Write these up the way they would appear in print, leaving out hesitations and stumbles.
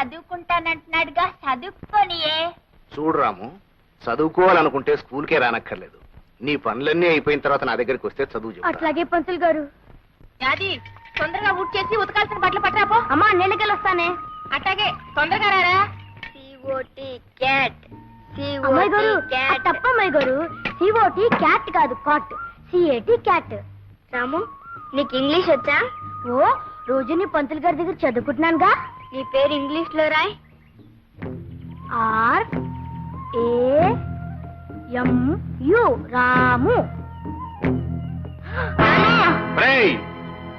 చదువుకుంటానంటున్నాడుగా, చదువుకోనియే. చూడు రాము, చదువుకోవాలనుకుంటే స్కూల్కే రానక్కర్లేదు. నీ పనులన్నీ అయిపోయిన తర్వాత నా దగ్గరికి వస్తే చదువు చెప్తా. అట్లాగే పంతులు గారు. యాది తొందరగా ఊట్ చేసి ఉతకాల్సిన బట్టలు పట్టరాపో. అమ్మా నీళ్ళకెళ్ళి వస్తానే. అట్లాగే తొందరగా రారా. అమ్మాయి గారు తప్పమ్మాయి గారు, సిఓటి క్యాట్ కాదు కాట్, సిఏటి క్యాట్. రాము నీకు ఇంగ్లీష్ వచ్చా? ఓ రోజు నీ పంతులు గారి దగ్గర చదువుకుంటున్నానుగా. నీ పేరు ఇంగ్లీష్ లో రాయ్. RAMU రాము.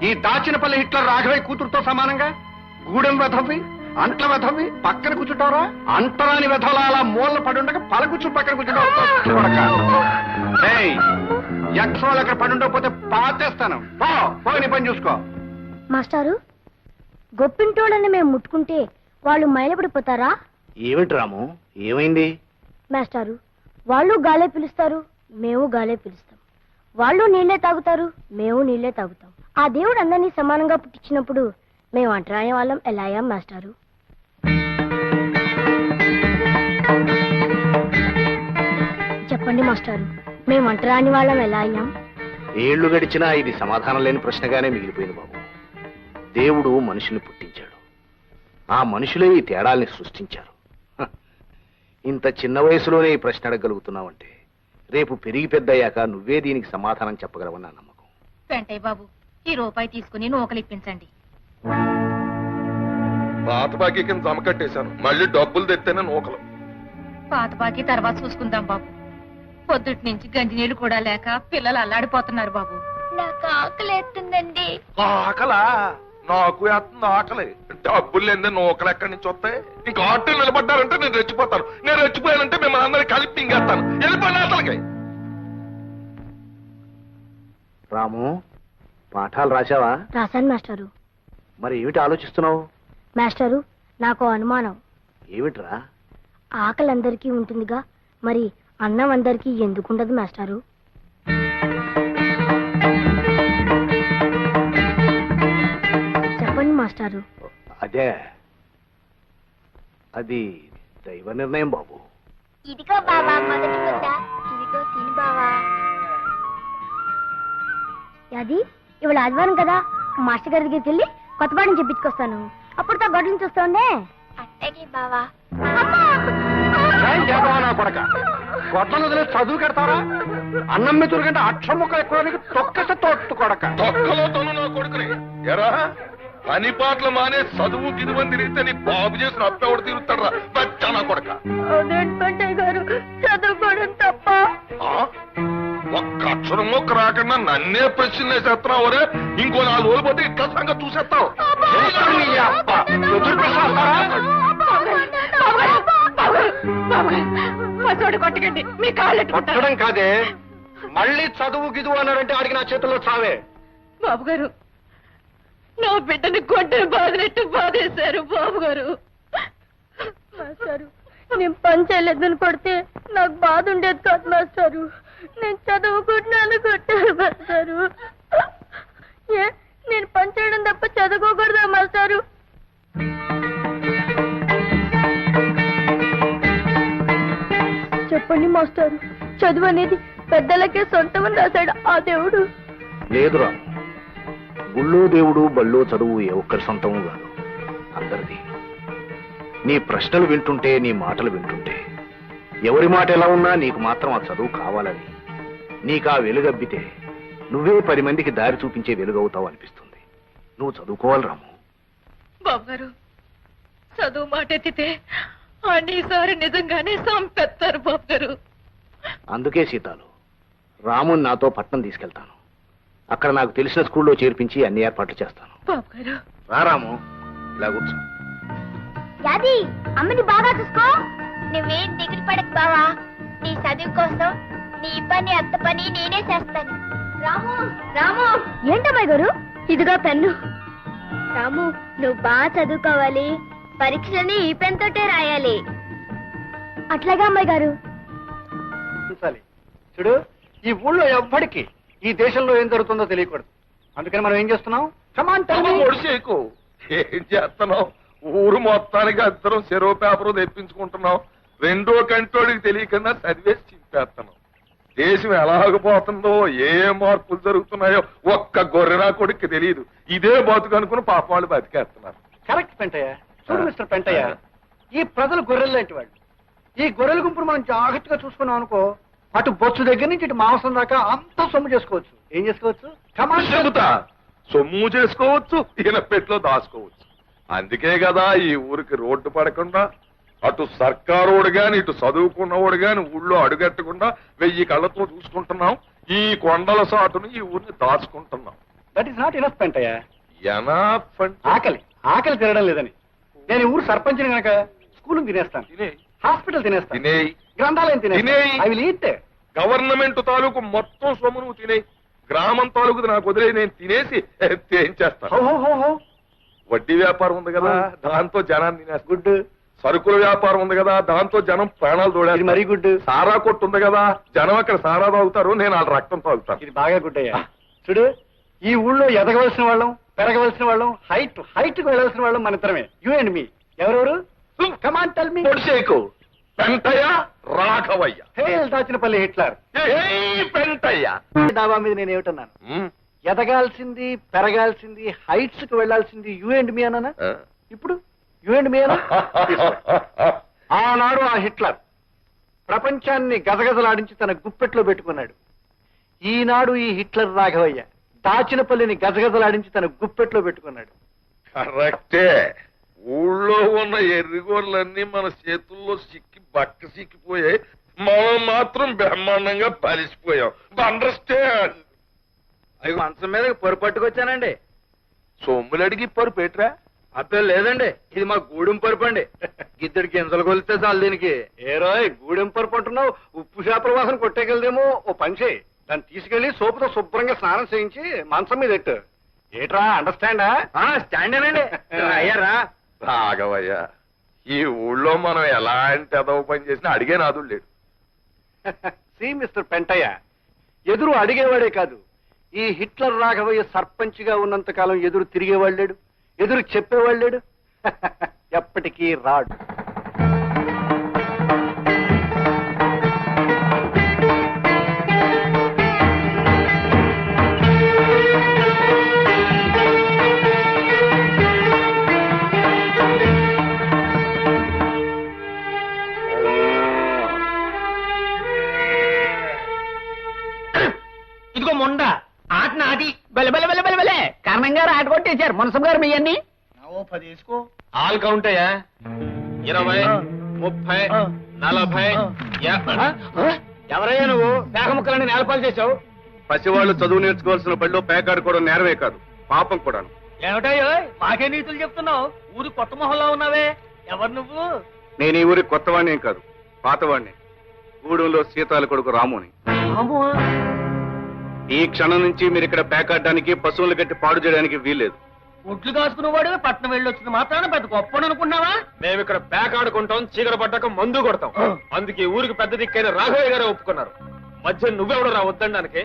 ఈ దాచినపల్లి హిట్లర్ రాఘవయ్య కూతురుతో సమానంగా గూడెం వెధవి, అంట్ల వెధవి పక్కన కూర్చుంటారా? అంటరాని వెధవలా అలా మూలన పడుండగా పలకూర్చుని పక్కన కూర్చుంటావు. యక్షవాళ్ళు అక్కడ పడుండకపోతే పాతేస్తాను. పోయి పని చూసుకో. మాస్టారు, గొప్పింటోళ్ళని మేము ముట్టుకుంటే వాళ్ళు మైలపడిపోతారా? ఏమిటి రాము, ఏమైంది? మాస్టారు, వాళ్ళు గాలే పిలుస్తారు, మేము గాలే పిలుస్తాం. వాళ్ళు నీళ్లే తాగుతారు, మేము నీళ్లే తాగుతాం. ఆ దేవుడు అందరినీ సమానంగా పుట్టించినప్పుడు మేము అంటరాని వాళ్ళం ఎలా అయ్యాం మాస్టారు? చెప్పండి మాస్టారు, మేము అంటరాని వాళ్ళం ఎలా అయ్యాం? ఏళ్లు గడిచినా ఇది సమాధానం లేని ప్రశ్నగానే మిగిలిపోయింది బాబు. దేవుడు మనుషుల్ని పుట్టించాడు, ఆ మనుషులే ఈ తేడాల్ని సృష్టించారు. ఇంత చిన్న వయసులోనే ఈ ప్రశ్న అడగలుగుతున్నావంటే రేపు పెరిగి పెద్దయ్యాక నువ్వే దీనికి సమాధానం చెప్పగలవని నా నమ్మకం. వెంటయ్య బాబు, ఈ రూపాయి తీసుకుని నూకలిప్పించండి. పాత బాకీ కింద జమ కట్టేశాను, మళ్ళీ డబ్బులు తెత్తేనే నూకలు. పాత బాకీ తర్వాత చూసుకుందాం బాబు. పొద్దుటి నుంచి గంజి నీళ్లు కూడా లేక పిల్లలు అల్లాడిపోతున్నారు బాబు. నాకు ఆకలి ఎత్తుందండి. ఆకలా? నాకు వేస్తుంది ఆకలి. డబ్బులు లేదే నూకలు ఎక్కడి నుంచి వస్తాయి? ఇంకా ఆటో నిలబడ్డారంటే నేను రెచ్చిపోతాను. నేను రెచ్చిపోయానంటే మిమ్మల్ని అందరికీ కలిపి తింగేస్తాను. వెళ్ళిపోయిన అసలుకి. రాము, పాఠాలు రాశావా? రాశాను మాస్టారు. మరి ఏమిటి ఆలోచిస్తున్నావు? మాస్టారు, నాకు అనుమానం. ఏమిట్రా? ఆకలి అందరికీ ఉంటుందిగా, మరి అన్నం అందరికీ ఎందుకుండదు మాస్టారు? చెప్పండి మాస్టారు. అదే, అది దైవ నిర్ణయం బాబు. ఇదిగో బావా మొదటి ముద్ద, ఇదిగో తిని బావా. అది ఇవాళ ఆదివారం కదా, మాస్టర్ గారి దగ్గరికి వెళ్ళి కొత్త పాఠం చెప్పించుకొస్తాను. అప్పుడు తా గొడ్ల నుంచి వస్తుండే. అట్టకి బావా. కొడక గొడ్లను వదిలే చదువు కడతారా? అన్నం మెతురు కంటే అక్షర ముక్క ఎక్కువ తొక్కస తోట్టు కొడక. తొక్కలో తను నా కొడుకుని ఎరా పని పాటలు మానే చదువు గిదువని తిరిగితే నీ బాబు చేసిన అప్పెవడు తిరుగుతాడరా బచ్చా నా కొడక. గారు చదువుకోవడం తప్ప. ఒక్క అక్షరం మొక్క రాకుండా నన్నే ప్రశ్న వేసేస్తున్నావు రే. ఇంకో 4 రోజులు పోతే ఇట్లా సంగతి చూసేస్తావు. కొట్టకండి, మీ కాళ్ళు కొట్టడం కాదే, మళ్ళీ చదువు గిదువు అన్నాడంటే ఆడికి నా చేతుల్లో చావే. బాబు గారు, నా బిడ్డని కొట్టని బాధినట్టు బాధేశారు బాబు గారు. మాస్టారు, నేను పని చేయలేదని కొడితే నాకు బాధ ఉండేది కాదు మాస్టారు. నేను చదువుకుంటున్నాను కొట్టారు మాస్టారు. నేను పని చేయడం తప్ప చదువుకోకూడదా మాస్టారు? చెప్పండి మాస్టారు, చదువు అనేది పెద్దలకే సొంతమని రాశాడు ఆ దేవుడు. లేదురా, గుళ్ళో దేవుడు బళ్ళో చదువు ఏ ఒక్కరి సొంతము కాదు, అందరిది. నీ ప్రశ్నలు వింటుంటే, నీ మాటలు వింటుంటే ఎవరి మాట ఎలా ఉన్నా నీకు మాత్రం ఆ చదువు కావాలని, నీకు ఆ వెలుగబ్బితే నువ్వే 10 మందికి దారి చూపించే వెలుగవుతావు అనిపిస్తుంది. నువ్వు చదువుకోవాలి రాము. బాబు గారు, చదువు మాట ఎత్తితే అన్నిసారి నిజంగానే సంపెత్తారు బాబు గారు. అందుకే సీతాలు, రాముని నాతో పట్నం తీసుకెళ్తాను. అక్కడ నాకు తెలిసిన స్కూల్లో చేర్పించి అన్ని ఏర్పాట్లు చేస్తాను. బాబు గారు, రా రాము, ఇలా కూర్చో. యాది అమ్మని బాగా చూసుకో. నువ్వేం దిగులు పడకు బావా, నీ చదువు కోసం నీ పని అత్త పని నేనే చేస్తాను. రాము రాము. ఏంటమ్మాయి గారు, ఇదిగో పెన్ను. రాము, నువ్వు బాగా చదువుకోవాలి, పరీక్షలని ఈ పెన్ తోటే రాయాలి. అట్లాగా అమ్మాయి గారు. చూడు, ఈ ఊళ్ళో ఎవ్వడికి ఈ దేశంలో ఏం జరుగుతుందో తెలియకూడదు. అందుకని మనం ఏం చేస్తున్నాం? ఒడిసేకు ఏం చేస్తున్నావు? ఊరు మొత్తానికి అందరం చెరో పేపరు తెప్పించుకుంటున్నాం. రెండో కంటోడికి తెలియకుండా చదివేసి చింపేస్తున్నాం. దేశం ఎలాగపోతుందో ఏ మార్పులు జరుగుతున్నాయో ఒక్క గొర్రెరా కొడుక్కి తెలియదు. ఇదే బతుకు అనుకుని పాప వాళ్ళు బతికేస్తున్నారు. కరెక్ట్ పెంటయ్య. చూడు మిస్టర్ పెంటయ్య, ఈ ప్రజలు గొర్రెలు లాంటి వాళ్ళు. ఈ గొర్రెల గుంపును మనం జాగ్రత్తగా చూసుకున్నాం అనుకో, అటు బొచ్చు దగ్గర నుంచి ఇటు మాంసం దాకా అంతా సొమ్ము చేసుకోవచ్చు. ఏం చేసుకోవచ్చు? చెబుతా, సొమ్ము చేసుకోవచ్చు, ఈయన పెట్లో దాచుకోవచ్చు. అందుకే కదా ఈ ఊరికి రోడ్డు పడకుండా అటు సర్కారోడు గాని ఇటు చదువుకున్నవాడు గాని ఊళ్ళో అడుగట్టకుండా 1000 కళ్ళతో చూసుకుంటున్నాం. ఈ కొండల సాటును ఈ ఊరిని దాచుకుంటున్నాం. That is not enough Pentayya. Enough అంటే ఆకలి తినడం లేదని. నేను ఈ ఊరు సర్పంచిని గనక స్కూల్ తినేస్తాను, హాస్పిటల్ తినేస్తాను, తినేయి, గ్రంథాలయం తినేయి. I will eat. గవర్నమెంట్ తాలూకు మొత్తం సొమ్ము నువ్వు తినేయి, గ్రామం తాలూకు నాకు వదిలే నేను తినేసి ఏం చేస్తాను. వడ్డీ వ్యాపారం ఉంది కదా, దాంతో జనాన్ని తినేస్తా. గుడ్. సరుకుల వ్యాపారం ఉంది కదా, దాంతో జనం ప్రాణాలు తోడేది. మరీ గుడ్. సారా కొట్టు ఉంది కదా, జనం అక్కడ సారా తాగుతారు, నేను వాళ్ళ రక్తం తాగుతాను. ఇది బాగా గుడ్ అయ్యా. చూడు, ఈ ఊళ్ళో ఎదగవలసిన వాళ్ళం, పెరగవలసిన వాళ్ళం, హైట్ కు వెళ్ళవలసిన వాళ్ళం మన ఇద్దరమే. You and me. ఎవరెవరు? Come on tell me. పొడిసేకు. పెంటయ్య, రాఘవయ్య. దాచినపల్లి హిట్లర్. పెంటయ్య. డాబా మీద నేను ఏమిటన్నాను? ఎదగాల్సింది, పెరగాల్సింది, హైట్స్ కు వెళ్లాల్సింది యూ అండ్ మీ అన్నానా? ఇప్పుడు యూ అండ్ మీ అన్నా? ఆనాడు ఆ హిట్లర్ ప్రపంచాన్ని గజగజలాడించి తన గుప్పెట్లో పెట్టుకున్నాడు. ఈనాడు ఈ హిట్లర్ రాఘవయ్య దాచినపల్లిని గజగజలాడించి తన గుప్పెట్లో పెట్టుకున్నాడు. కరెక్టే. ఊళ్ళో ఉన్న ఎర్రిగోర్లన్నీ మన చేతుల్లో బక్క సిక్కిపోయాయి. మనం మాత్రం బ్రహ్మాండంగా పలిసిపోయాం. అండర్స్టాండ్. అవి మంచం మీద పొరు పట్టుకొచ్చానండి. సొమ్ములు అడిగి పరు పెట్టరా? అప్పే లేదండి, ఇది మా గూడెం పరుపు అండి. గిద్దెడికి గింజలు కొలితే చాలు దీనికి. ఏరోయ్, గూడెం పరుపు అంటున్నావు, ఉప్పు చేపల వాసన కొట్టేకెళ్దేమో. ఓ పని చేయి, దాన్ని తీసుకెళ్లి సోపుతో శుభ్రంగా స్నానం చేయించి మంచం మీద ఎట్టు. ఏట్రా, అండర్స్టాండా? స్టాండేనండి. అయ్యారా రాఘవయ్య, ఈ ఊళ్ళో మనం ఎలాంటి అదవ పని చేసినా అడిగే నాదుడు లేడు. సి మిస్టర్ పెంటయ్య, ఎదురు అడిగేవాడే కాదు, ఈ హిట్లర్ రాఘవయ్య సర్పంచ్ గా ఉన్నంత కాలం ఎదురు తిరిగేవాడు లేడు, ఎదురు చెప్పేవాడు లేడు. ఎప్పటికీ రాడు. ఇదిగో మొండ ఆట నాది. బలే కర్ణం గారు ఆట కొట్టేశారు. మునసం గారు మీ అన్ని 10 వేసుకో. ఆల్ కౌంట్ అయ్యా. 20, 30, 40. ఎవరయ్యా నువ్వు? పేక ముక్కలని నేలపాలు చేశావు. పసివాళ్ళు చదువు నేర్చుకోవాల్సిన బడిలో పేకాడుకోవడం నేరమే కాదు, పాపం కూడాను. ఏమిటయ్యో మాకే నీతులు చెప్తున్నావు? ఊరు కొత్త మొహంలో ఉన్నావే, ఎవరు నువ్వు? నేను ఈ ఊరికి కొత్తవాణ్ణి ఏం కాదు, పాతవాణ్ణి. గూడెంలో సీతాల కొడుకు రాముని. ఈ క్షణం నుంచి మీరు ఇక్కడ పేకాడడానికి, పశువులు కట్టి పాడు చేయడానికి వీల్లేదు. ఒడ్లు కాసుకునేవాడు పట్నం వెళ్ళి వచ్చింది మాత్రాన పెద్ద గొప్ప అనుకున్నావా? మేము ఇక్కడ పేకాడుకుంటాం, చీకట పడ్డాక మందు కొడతాం. అందుకే ఊరికి పెద్ద దిక్కైన రాఘవయ్య గారే ఒప్పుకున్నారు. మధ్య నువ్వెవడు రా వద్దండానికి?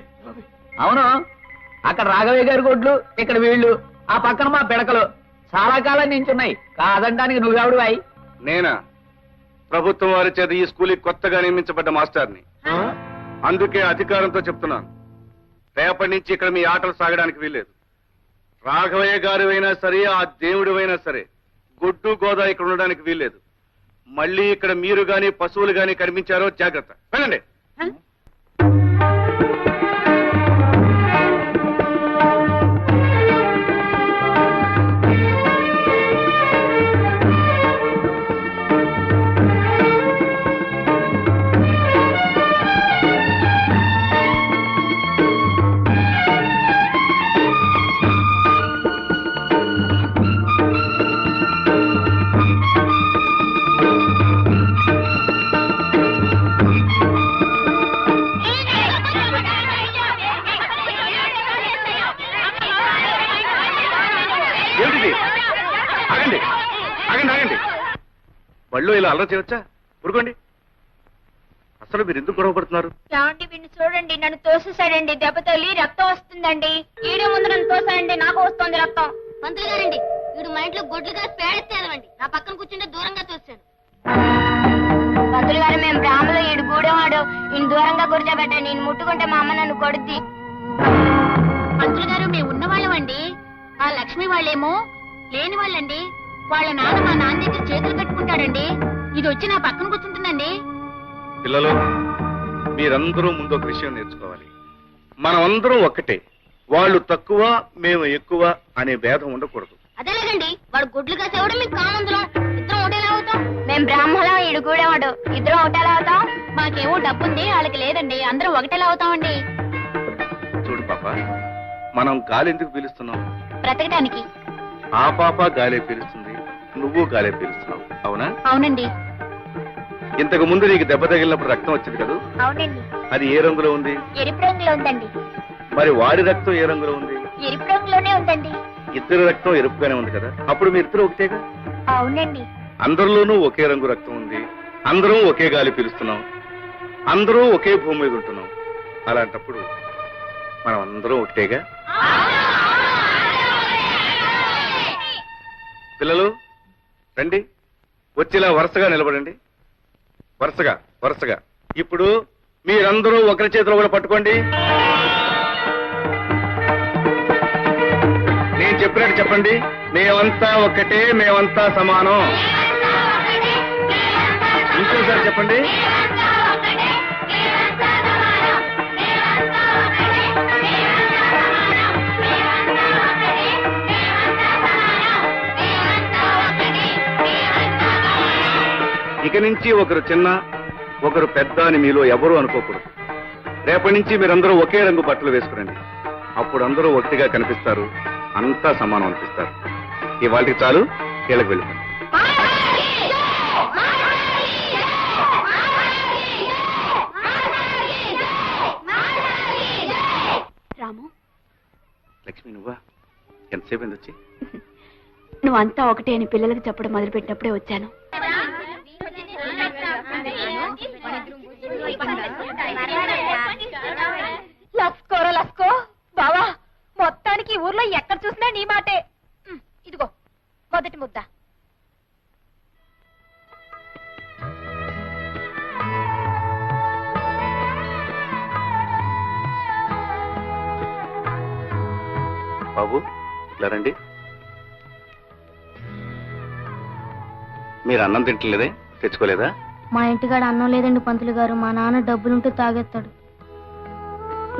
అవును, అక్కడ రాఘవయ్య గారి గొడ్లు, ఇక్కడ వీళ్ళు, ఆ పక్కన మా పిడకలు చాలా కాలం నించున్నాయి. కాదంటానికి నువ్వెవడు అయి? నేనా? ప్రభుత్వం వారి చేత ఈ స్కూల్కి కొత్తగా నియమించబడ్డ మాస్టర్ని. అందుకే అధికారంతో చెప్తున్నాను, రేపటి నుంచి ఇక్కడ మీ ఆటలు సాగడానికి వీల్లేదు. రాఘవయ్య గారు అయినా సరే, ఆ దేవుడు అయినా సరే, గొడ్డు గోదా ఇక్కడ ఉండడానికి వీల్లేదు. మళ్ళీ ఇక్కడ మీరు గాని పశువులు గాని కనిపించారో జాగ్రత్త. వెళ్ళండి. బళ్ళు ఇలా అల్లరి చేయవచ్చా? ఊరుకోండి. అసలు మీరు ఎందుకు గొడవ పడుతున్నారు? ఏమండి, వీడిని చూడండి, నన్ను తోసేసాడండి. దెబ్బ తల్లి రక్తం వస్తుందండి. ఈడే ముందు నన్ను తోసాడండి, నాకు వస్తుంది రక్తం. మంత్రులు గారండి, వీడు మా ఇంట్లో గొడ్లుగా పేడెత్తేదవండి. నా పక్కన కూర్చుంటే దూరంగా చూస్తాడు. పంతులు గారు, మేము బ్రాహ్మలో ఈడు గూడెవాడు. ఈయన దూరంగా కూర్చోబెట్టాను. నేను ముట్టుకుంటే మా అమ్మ నన్ను కొడుద్ది. పంతులు గారు, మేము ఉన్నవాళ్ళమండి. ఆ లక్ష్మి వాళ్ళేమో లేని వాళ్ళండి. వాళ్ళ నాన్న మా నాన్న దగ్గర చేతులు కట్టుకుంటాడండి. ఇది వచ్చి నా పక్కన కూర్చుంటుందండి. పిల్లలు, మీరందరూ ముందు ఒక విషయం నేర్చుకోవాలి. మనం అందరం ఒక్కటే. వాళ్ళు తక్కువ, మేము ఎక్కువ అనే భేదం ఉండకూడదు. అదేలేదండి, వాడు గుడ్లు కాసేవాడు, మీకు కామందులం. ఇద్దరం ఒకటేలా అవుతాం. మేము బ్రాహ్మణం, ఈడు గూడేవాడు. ఇద్దరం ఒకటేలా అవుతాం. మాకేమో డబ్బుంది, వాళ్ళకి లేదండి. అందరం ఒకటేలా అవుతామండి. చూడు పాప, మనం గాలి ఎందుకు పీలుస్తున్నాం? బ్రతకడానికి. ఆ పాప గాలే పీలుస్తుంది, నువ్వు గాలే పీలుస్తున్నావు. అవునా? అవునండి. ఇంతకు ముందు నీకు దెబ్బ తగిలినప్పుడు రక్తం వచ్చింది కదా? అవునండి. అది ఏ రంగులో ఉంది? ఎరుపు రంగులో ఉందండి. మరి వాడి రక్తం ఏ రంగులో ఉంది? ఎరుపు రంగులోనే ఉందండి. ఇద్దరు రక్తం ఎరుపుగానే ఉంది కదా? అప్పుడు మీ ఇద్దరు ఒకటేగా? అవునండి. అందరిలోనూ ఒకే రంగు రక్తం ఉంది. అందరం ఒకే గాలి పీలుస్తున్నాం. అందరూ ఒకే భూమి మీద ఉంటున్నాం. అలాంటప్పుడు మనం అందరం ఒకటేగా? పిల్లలు రండి, వచ్చేలా వరుసగా నిలబడండి. వరుసగా వరుసగా. ఇప్పుడు మీరందరూ ఒకరి చేతిలో కూడా పట్టుకోండి. నేను చెప్పినట్టు చెప్పండి. మేమంతా ఒక్కటే, మేమంతా సమానం. ఇంకోసారి చెప్పండి. ఇక నుంచి ఒకరు చిన్న, ఒకరు పెద్ద అని మీలో ఎవరూ అనుకోకూడదు. రేపటి నుంచి మీరందరూ ఒకే రంగు బట్టలు వేసుకురండి. అప్పుడు అందరూ ఒకటిగా కనిపిస్తారు, అంతా సమానం అనిపిస్తారు. ఇవాళకి చాలు, కీళ్ళకి వెళ్ళిపోండి. రాము, లక్ష్మి నువ్వా? ఎంతసేపు అయింది వచ్చి? నువ్వంతా ఒకటే అని పిల్లలకు చెప్పడం మొదలుపెట్టినప్పుడే వచ్చాను. లస్కోరా లస్కో బావా, మొత్తానికి ఊర్లో ఎక్కడ చూసినా నీ మాటే. ఇదిగో మొదటి ముద్ద. బాబు ఇట్లా రండి. మీరు అన్నం తింటలేదే? తెచ్చుకోలేదా? మా ఇంటికాడ అన్నం లేదండి పంతులు గారు. మా నాన్న డబ్బులుంటే తాగేస్తాడు.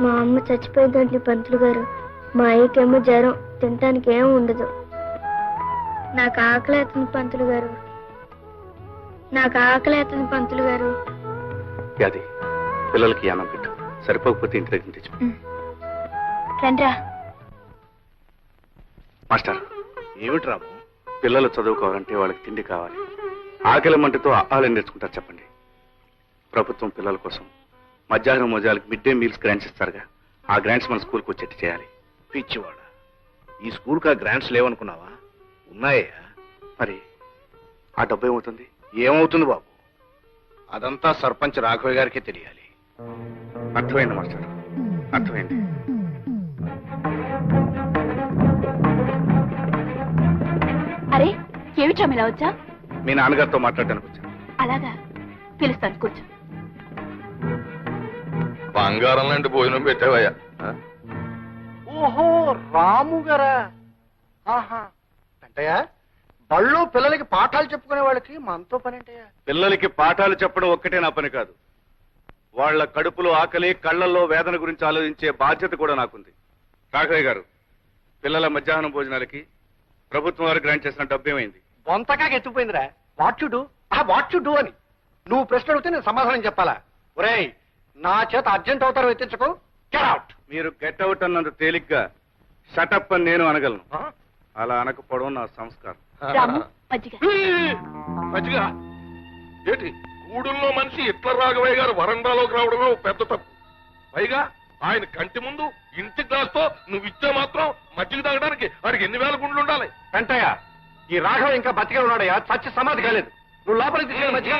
మా అమ్మ చచ్చిపోయిందండి పంతులు గారు. మా అయ్యకేమో జ్వరం, తినటానికి ఏం ఉండదు. నాకు ఆకలి అవుతుంది పంతులు గారు. నాకు ఆకలి అవుతుంది పంతులు గారు. అది పిల్లలకి అన్నం పెట్టు. సరిపోకపోతే ఇంటి దగ్గర తెచ్చు. రండ్రా. మాస్టర్, ఏమిటి రాము? పిల్లలు చదువుకోవాలంటే వాళ్ళకి తిండి కావాలి. ఆకలి మంటతో ఆహారం నేర్చుకుంటారు చెప్పండి. ప్రభుత్వం పిల్లల కోసం మధ్యాహ్నం మోజాలకు మిడ్ డే మీల్స్ గ్రాంట్స్ ఇస్తారుగా, ఆ గ్రాంట్స్ మన స్కూల్కి వచ్చేట్టు చేయాలి. పిచ్చివాడ, ఈ స్కూల్కి ఆ గ్రాంట్స్ లేవనుకున్నావా? ఉన్నాయా? మరి ఆ డబ్బు ఏమవుతుంది? ఏమవుతుంది బాబు, అదంతా సర్పంచ్ రాఘవయ్య గారికే తెలియాలి. అర్థమైంది మాస్టర్, అర్థమైంది. అరే ఏమిట్రా ఇలా వచ్చా? మీ నాన్నగారితో మాట్లాడడానికి వచ్చాను. అలాగా, పిలుస్తాను కూర్చో. బంగారం లాంటి భోజనం పెట్టావయ్యా. ఓహో, రాము గారా? అంటయ్యా, బళ్ళు పిల్లలకి పాఠాలు చెప్పుకునే వాళ్ళకి మనతో పని అంటయ్యా. పిల్లలకి పాఠాలు చెప్పడం ఒక్కటే నా పని కాదు. వాళ్ళ కడుపులో ఆకలి, కళ్ళల్లో వేదన గురించి ఆలోచించే బాధ్యత కూడా నాకుంది. రాఘవయ్య గారు, పిల్లల మధ్యాహ్నం భోజనాలకి ప్రభుత్వం వారు గ్రాంట్ చేసిన డబ్బు ఏమైంది? బొంతగా ఎత్తుపోయిందిరా. వాట్ యు డూ అని నువ్వు ప్రశ్న అడిగితే నేను సమాధానం చెప్పాలా? ఒరేయ్, నా చేత అర్జెంట్ అవుతారు ఎత్తించకు. Get out. మీరు గెట్ అవుట్ అన్నంత తేలిగ్గా షటప్ అని నేను అనగలను. అలా అనకపోవడం నా సంస్కారం. మజ్జిగ ఏంటి? గూడుల్లో మనిషి ఇట్ల రాఘవయ్య గారు వరండాలోకి రావడమే పెద్ద తప్పు. పైగా ఆయన కంటి ముందు ఇంటి గ్లాస్తో నువ్వు ఇచ్చే మాత్రం మజ్జిగ తాగడానికి వాడికి ఎన్ని వేల గుండ్లు ఉండాలి? వెంటయ్య, ఈ రాఘవ ఇంకా బతికే ఉన్నాడయ్యా. చచ్చి సమాధి కాలేదు. నువ్వు లోపలికి తీసుకెళ్ళి మజ్జిగ.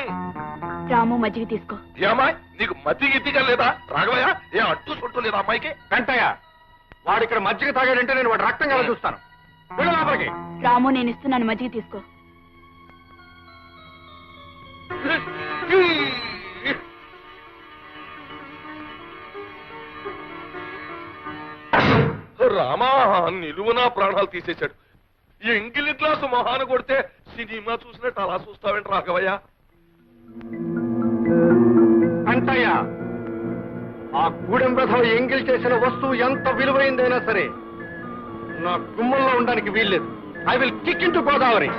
రాము, మజ్జిగ తీసుకో. ఏమాయ్, నీకు మజ్జిగ ఇద్దిగా లేదా రాఘవయ్య? ఏ అడ్డు సొట్టు లేదా అమ్మాయికి? వెంటయ్య, వాడు ఇక్కడ మజ్జిగ తాగాడంటే నేను వాడు రక్తం కల చూస్తాను. వెళ్ళు లోపలికి. రాము నేను ఇస్తున్నాను మజ్జిగ తీసుకో. రామా నిలువునా ప్రాణాలు తీసేశాడు. ఎంగిలి గ్లాసు మొహాన కొడితే సినిమా చూసినట్టు అలా చూస్తావేంటి రాఘవయ్య? అంటయ్య, ఆ గూడెం రథం ఎంగిల్ చేసిన వస్తువు ఎంత విలువైందైనా సరే నా గుమ్మంలో ఉండడానికి వీల్లేదు. I will kick in to Godavari.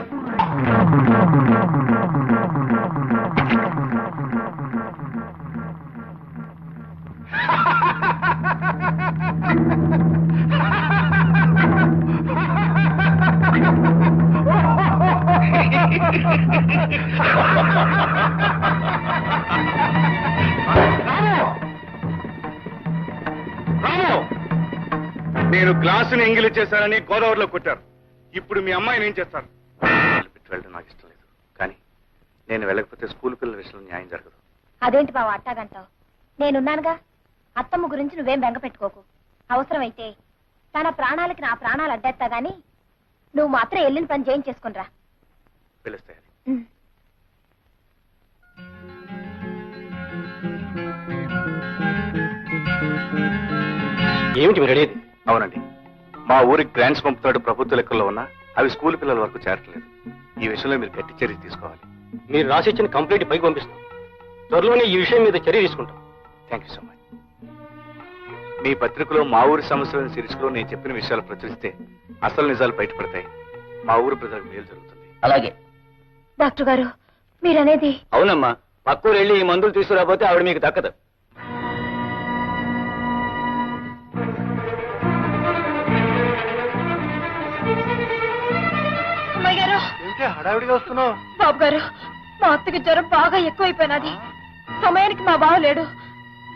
నేను గ్లాసుని ఎంగిలి చేశానని గోదావరిలో కొట్టారు. ఇప్పుడు మీ అమ్మాయిని ఏం చేస్తారు? పెట్టి వెళ్ళడం నాకు ఇష్టం లేదు, కానీ నేను వెళ్ళకపోతే స్కూల్ పిల్లల విషయంలో న్యాయం జరగదు. అదేంటి బావ అట్టాగంటావు? నేనున్నానుగా. అత్తమ్మ గురించి నువ్వేం బెంగ పెట్టుకోకు. అవసరమైతే తన ప్రాణాలకి నా ప్రాణాలు అడ్డేస్తా గాని నువ్వు మాత్రం వెళ్ళిన పని చేయించేసుకునిరా. పిలుస్తాయి. ఏమిటి మీరు అడిగేది? అవునండి, మా ఊరికి గ్రాంట్స్ పంపుతాడు ప్రభుత్వ లెక్కల్లో ఉన్నా అవి స్కూల్ పిల్లల వరకు చేరట్లేదు. ఈ విషయంలో మీరు గట్టి చర్య తీసుకోవాలి. మీరు రాసిచ్చిన కంప్లైంట్ పైకి పంపిస్తాం. త్వరలోనే ఈ విషయం మీద చర్య తీసుకుంటాం. Thank you so much. మీ పత్రికలో మా ఊరి సమస్యలను శీర్షికలో నేను చెప్పిన విషయాలు ప్రచురిస్తే అసలు నిజాలు బయటపడతాయి. మా ఊరు ప్రజలకు మేలు జరుగుతుంది. అలాగే. డాక్టర్ గారు మీరనేది? అవునమ్మా, పక్కూరు వెళ్ళి ఈ మందులు తీసుకురాకపోతే ఆవిడ మీకు దక్కదు. అమ్మాయి గారు. ఏంటి హడావిడిగా వస్తున్నావు? బాబు గారు, మా అత్తకి జ్వరం బాగా ఎక్కువైపోయినది. సమయానికి మా బావ లేడు.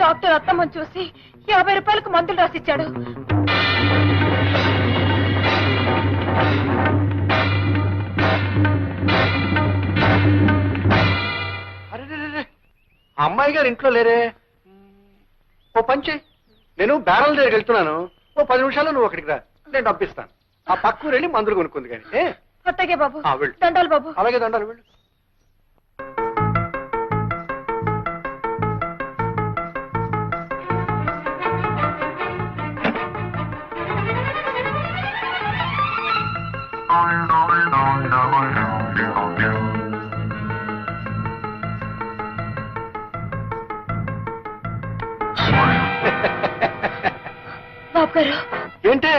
డాక్టర్ అత్తమ్మని చూసి 50 రూపాయలకు మందులు రాసిచ్చాడు. అరే, అమ్మాయి గారు ఇంట్లో లేరే. ఓ పంచి, నేను బ్యారల్ దగ్గరికి వెళ్తున్నాను. ఓ 10 నిమిషాల్లో నువ్వు అక్కడికి రా, నేను డబ్బిస్తాను. ఆ పక్కూరు వెళ్ళి మందులు కొనుక్కుంది కానీ. అట్టగే బాబు. వెళ్ళు. దండాలు బాబు. అలాగే దండాలు, వెళ్ళు. బాబు గారు. ఏంటే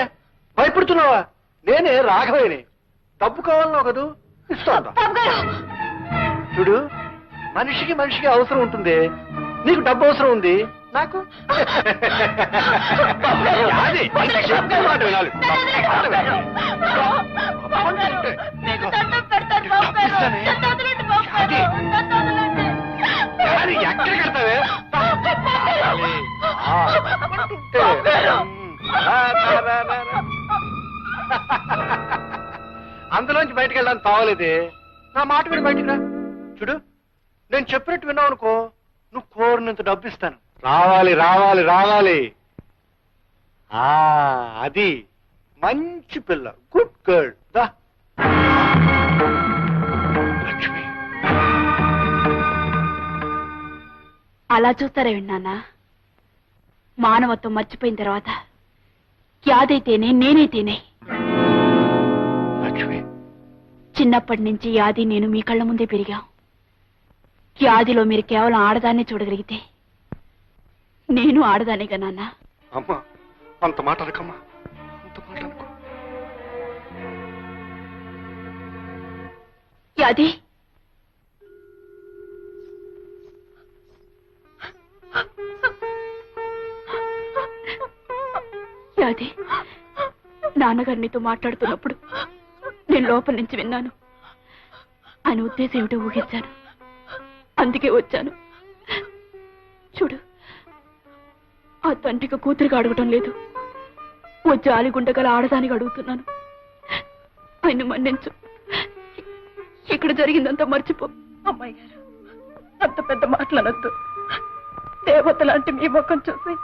భయపడుతున్నావా? నేనే రాఘవేని. డబ్బు కావాలన్నావు కదూ, ఇస్తాను. బాబు గారు. చూడు, మనిషికి మనిషికి అవసరం ఉంటుంది. నీకు డబ్బు అవసరం ఉంది, నాకు అది. మాట వినాలి. అది ఎక్కడ కడతావే? అందులోంచి బయటకు వెళ్ళడానికి తావలేదే. నా మాట విని బయటికి రా. చూడు, నేను చెప్పినట్టు విన్నావు అనుకో, నువ్వు కోరినంత డబ్బు ఇస్తాను. రావాలి రావాలి రావాలి. అది మంచి పిల్ల, గుడ్ గర్ల్. దా లక్ష్మి. అలా చూస్తారే విన్నానా? మానవత్వం మర్చిపోయిన తర్వాత యాదైతేనే నేనైతేనే. లక్ష్మి, చిన్నప్పటి నుంచి యాది నేను మీ కళ్ళ ముందే పెరిగాం. యాదిలో మీరు కేవలం ఆడదాన్నే చూడగలిగితే నేను ఆడదానేగా నాన్న. అమ్మా, అంత మాట అనకమ్మా, అంత మాట అనుకో. యాది, యాది, నాన్నగారు నీతో మాట్లాడుతున్నప్పుడు నేను లోపల నుంచి విన్నాను. ఆయన ఉద్దేశం ఏమిటో ఊహించాను, అందుకే వచ్చాను. చూడు, ఆ తండ్రికి కూతురిగా అడగటం లేదు, ఓ జాలిగుండగల ఆడదానికి అడుగుతున్నాను. ఆయన మన్నించు. ఇక్కడ జరిగిందంతా మర్చిపో. అమ్మాయి గారు, అంత పెద్ద మాటలనొద్దు. దేవత లాంటి మీ ముఖం చూసి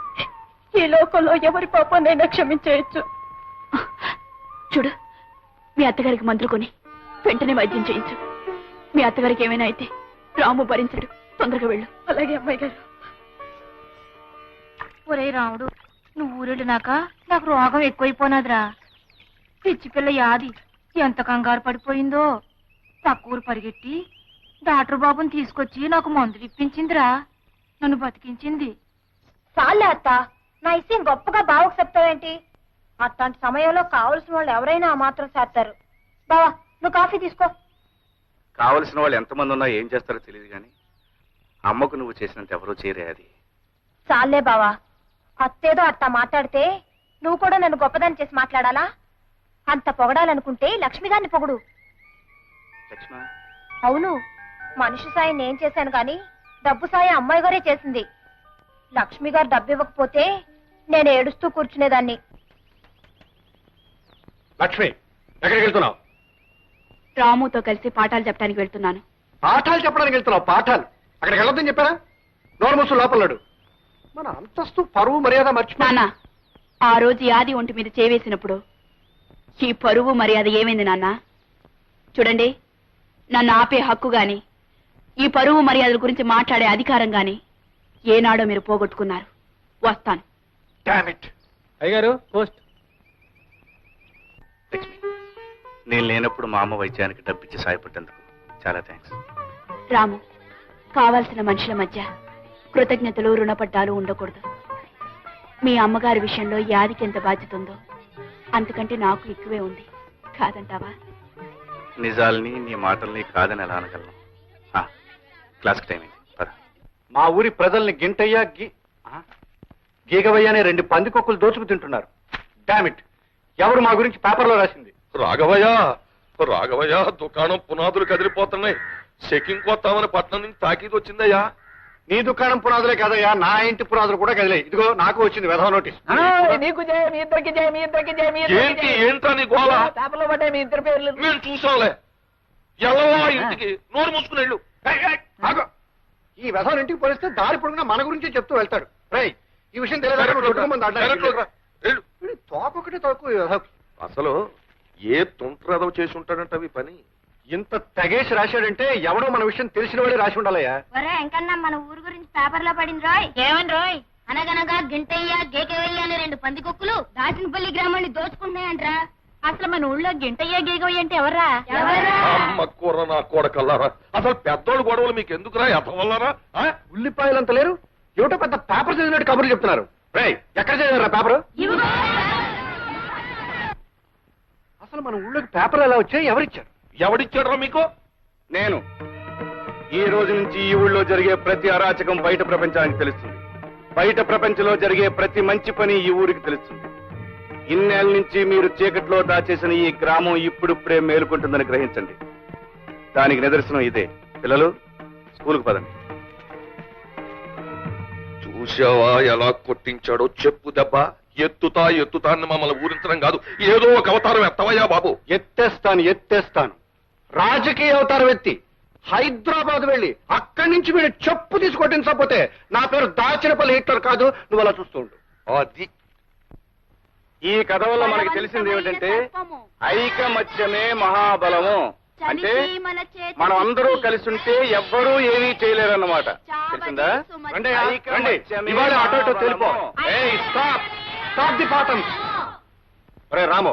ఈ లోకంలో ఎవరి పాపాన్నైనా క్షమించేయచ్చు. చూడు, మీ అత్తగారికి మందులు కొని వెంటనే వైద్యం చేయించు. మీ అత్తగారికి ఏమైనా అయితే రాము భరించడు. తొందరగా వెళ్ళు. అలాగే అమ్మాయి గారు. ఒరే రాముడు, నువ్వు ఊరెళ్ళినాక నాకు రోగం ఎక్కువైపోయినదిరా. పిచ్చి పిల్ల యాది ఎంత కంగారు పడిపోయిందో. పక్క ఊరు పరిగెట్టి డాక్టర్ బాబుని తీసుకొచ్చి నాకు మందులు ఇప్పించిందిరా. నన్ను బతికించింది. చాలే అత్త, నా విషయం గొప్పగా బావకు చెప్తావేంటి? అట్లాంటి సమయంలో కావలసిన వాళ్ళు ఎవరైనా ఆ మాత్రం చేస్తారు. బావా, నువ్వు కాఫీ తీసుకో. కావలసిన వాళ్ళు ఎంతమంది ఉన్నా ఏం చేస్తారో తెలియదు కానీ అమ్మకు నువ్వు చేసినంత ఎవరూ చేరే అది. చాలే బావా, అత్తేదో అట్లా మాట్లాడితే నువ్వు కూడా నన్ను గొప్పదాన్ని చేసి మాట్లాడాలా? అంత పొగడాలనుకుంటే లక్ష్మి గారిని పొగుడు. లక్ష్మ, అవును, మనిషి సాయం నేను చేశాను గాని డబ్బు సాయం అమ్మాయి గారే చేసింది. లక్ష్మి గారు డబ్బు ఇవ్వకపోతే నేను ఏడుస్తూ కూర్చునేదాన్ని. లక్ష్మి, ఎక్కడికి వెళ్తున్నావు? రాముతో కలిసి పాఠాలు చెప్పడానికి వెళ్తున్నాను. పాఠాలు చెప్పడానికి వెళ్తున్నావు? పాఠాలు అక్కడికి వెళ్ళొద్దని చెప్పారా? నోరు మూసు లోపలడు. మన అంతస్తు పరువు మర్యాద మర్చిపోనా? నాన్న, ఆ రోజు యాది ఒంటి మీద చేవేసినప్పుడు ఈ పరువు మర్యాద ఏమైంది నాన్న? చూడండి, నన్ను ఆపే హక్కు గాని ఈ పరువు మర్యాదల గురించి మాట్లాడే అధికారం గాని ఏనాడో మీరు పోగొట్టుకున్నారు. వస్తాను. అయ్యగారు పోస్ట్. లక్ష్మి, నేను లేనప్పుడు మా అమ్మ వైద్యానికి డబ్బిచ్చి సాయపడ్డందుకు చాలా థ్యాంక్స్. రాము, కావాల్సిన మనుషుల మధ్య కృతజ్ఞతలు రుణపడ్డాలు ఉండకూడదు. మీ అమ్మగారి విషయంలో యాదికి ఎంత బాధ్యత ఉందో అంతకంటే నాకు ఎక్కువే ఉంది. కాదంటావా? నిజాల్ని నీ మాటల్ని కాదని ఎలా అనగలను? క్లాస్కి టైం అయింది, పద. మా ఊరి ప్రజల్ని గింటయ్య గీగవయ్య అనే 2 పందికొక్కులు దోచుకు తింటున్నారు. డామిట్, ఎవరు మా గురించి పేపర్లో రాసింది? రాఘవయ్య, దుకాణం పునాదులు కదిలిపోతున్నాయి. చెకింగ్ కొత్తామని పట్నం నుంచి తాకీదు వచ్చిందయ్యా. నీ దుకాణం పునాదులే కాదయ్యా, నా ఇంటి పునాదులు కూడా కదిలే. ఇదిగో నాకు వచ్చింది వెధవ నోటీస్. నీకు జయ, మీ ఇద్దరికి జయ, మీ ఇద్దరికి జయ, మీ ఏంటి ఏంటా నీ గోళ? పేపర్లో పడ్డాయి మీ ఇద్దరు పేర్లు. మేము చూసాంలే. ఎల్లవా ఇంటికి, నోరు మూసుకుని వెళ్ళు. ఈ వెధవ ఇంటికి పోలిస్తే దారి పొడుగునా మన గురించి చెప్తూ వెళ్తాడు. రై, ఈ విషయం తెలియదు. తోకొకటి తోకు. అసలు ఏ తుంట్రదవ చేసి ఉంటాడంట అవి పని. ఇంత తెగేసి రాశాడంటే ఎవడో మన విషయం తెలిసిన వాడే రాసి ఉండాలయ్యా. ఒరే ఎంకన్నా, మన ఊరు గురించి పేపర్లో పడింది రాయ్. ఏమని రోయ్? అనగనగా గింటయ్య గేకవయ్య అనే 2 పందికొక్కులు దాచినపల్లి గ్రామాన్ని దోచుకుంటున్నాయంట్రా. అసలు మన ఊళ్ళో గింటయ్య గీగయ్య అంటే ఎవర్రా? అమ్మ కూర నా కొడకల్లారా. అసలు పెద్దోళ్ళు గొడవలు మీకు ఎందుకురా? ఎతవల్లారా? ఉల్లిపాయలంత లేరు, ఏమిటో పెద్ద పేపర్ చదివినట్టు కబుర్లు చెప్తున్నారు. రై, ఎక్కడ చదివారా పేపర్? అసలు మన ఊళ్ళోకి పేపర్లు ఎలా వచ్చాయి? ఎవరిచ్చారు? ఎవడిచ్చాడ్రా మీకు? నేను. ఈ రోజు నుంచి ఈ ఊళ్ళో జరిగే ప్రతి అరాచకం బయట ప్రపంచానికి తెలుస్తుంది. బయట ప్రపంచంలో జరిగే ప్రతి మంచి పని ఈ ఊరికి తెలుస్తుంది. ఇన్నేళ్ల నుంచి మీరు చీకట్లో దాచేసిన ఈ గ్రామం ఇప్పుడిప్పుడే మేలుకుంటుందని గ్రహించండి. దానికి నిదర్శనం ఇదే. పిల్లలు, స్కూల్కి పదండి. చూసావా ఎలా కొట్టించాడో? చెప్పు దెబ్బ. ఎత్తుతా అని మమ్మల్ని ఊరించడం కాదు, ఏదో ఒక అవతారం ఎత్తవయ్యా బాబు. ఎత్తేస్తాను. రాజకీయ అవతారం ఎత్తి హైదరాబాద్ వెళ్ళి అక్కడి నుంచి వీడు చెప్పు తీసుకొట్టించకపోతే నా పేరు దాచినపల్లి హిట్లర్ కాదు. నువ్వు అలా చూస్తూ ఉండు. అది ఈ కథ వల్ల మనకి తెలిసింది ఏమిటంటే ఐకమత్యమే మహాబలము. అంటే మనం అందరూ కలిసి ఉంటే ఎవ్వరూ ఏమీ చేయలేరన్నమాట. తెలిసిందా? ఇవాళ అటో ఇటో తెలిపో. స్టాప్ ది పాఠం. ఒరే రాము,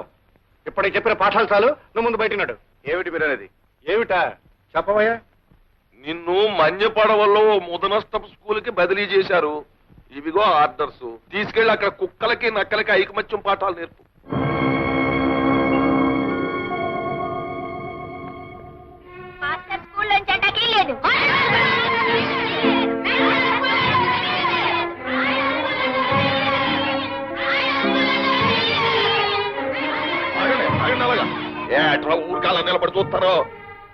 ఇప్పటికి చెప్పిన పాఠాలు చాలు, నువ్వు ముందు బయటన్నాడు. ఏమిటి మీరు అనేది? ఏమిటా చెప్పవయ్యా? నిన్ను మన్యపడవల్లో ముదనష్టపు స్కూల్కి బదిలీ చేశారు. ఇవిగో ఆర్డర్స్. తీసుకెళ్లి అక్కడ కుక్కలకి నక్కలకి ఐకమత్యం పాఠాలు నేర్పు. స్కూల్ నుంచి అటాకి లేదు. ఏట్రా ఊరికాల నిలబడి చూస్తారో?